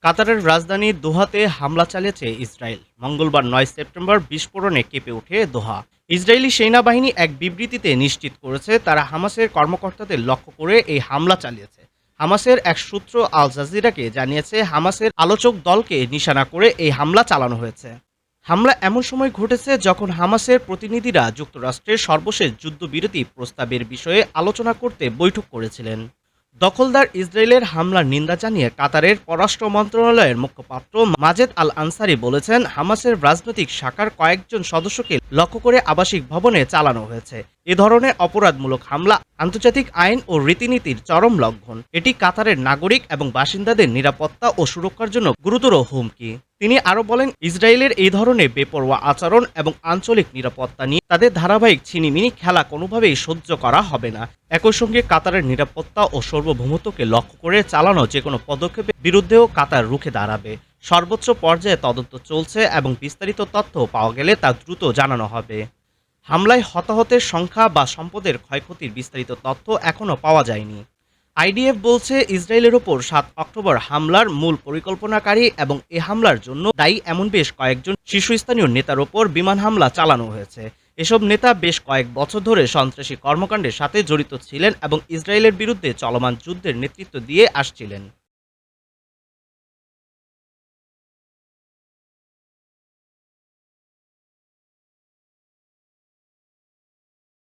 কাতারের রাজধানী দোহাতে হামলা চালিয়েছে ইসরায়েল। মঙ্গলবার ৯ সেপ্টেম্বর বিস্ফোরণে কেঁপে ওঠে দোহা। ইসরায়েলি সেনাবাহিনী এক বিবৃতিতে নিশ্চিত করেছে তারা হামাসের কর্মকর্তাদের লক্ষ্য করে এই হামলা চালিয়েছে। হামাসের এক সূত্র আল জাজিরাকে জানিয়েছে হামাসের আলোচক দলকে নিশানা করে এই হামলা চালানো হয়েছে। হামলা এমন সময় ঘটেছে যখন হামাসের প্রতিনিধিরা যুক্তরাষ্ট্রের সর্বশেষ যুদ্ধবিরতি প্রস্তাবের বিষয়ে আলোচনা করতে বৈঠক করেছিলেন। দখলদার ইসরায়েলের হামলার নিন্দা জানিয়ে কাতারের পররাষ্ট্র মন্ত্রণালয়ের মুখপাত্র মাজেদ আল আনসারি বলেছেন, হামাসের রাজনৈতিক শাখার কয়েকজন সদস্যকে লক্ষ্য করে আবাসিক ভবনে চালানো হয়েছে। এ ধরনের অপরাধমূলক হামলা আন্তর্জাতিক আইন ও রীতিনীতির চরম লঙ্ঘন। এটি কাতারের নাগরিক এবং বাসিন্দাদের নিরাপত্তা ও সুরক্ষার জন্য গুরুতর হুমকি। তিনি আরও বলেন, ইসরায়েলের এই ধরনের বেপরোয়া আচরণ এবং আঞ্চলিক নিরাপত্তা নিয়ে তাদের ধারাবাহিক ছিনিমিনি খেলা কোনোভাবেই সহ্য করা হবে না। একই সঙ্গে কাতারের নিরাপত্তা ও সার্বভৌমত্বকে লক্ষ্য করে চালানো যেকোনো পদক্ষেপের বিরুদ্ধেও কাতার রুখে দাঁড়াবে। সর্বোচ্চ পর্যায়ে তদন্ত চলছে এবং বিস্তারিত তথ্য পাওয়া গেলে তা দ্রুত জানানো হবে। হামলায় হতাহতের সংখ্যা বা সম্পদের ক্ষয়ক্ষতির বিস্তারিত তথ্য এখনও পাওয়া যায়নি। আইডিএফ বলছে, ইসরায়েলের ওপর ৭ অক্টোবর হামলার মূল পরিকল্পনাকারী এবং এ হামলার জন্য দায়ী এমন বেশ কয়েকজন শীর্ষস্থানীয় নেতার ওপর বিমান হামলা চালানো হয়েছে। এসব নেতা বেশ কয়েক বছর ধরে সন্ত্রাসী কর্মকাণ্ডের সাথে জড়িত ছিলেন এবং ইসরায়েলের বিরুদ্ধে চলমান যুদ্ধের নেতৃত্ব দিয়ে আসছিলেন।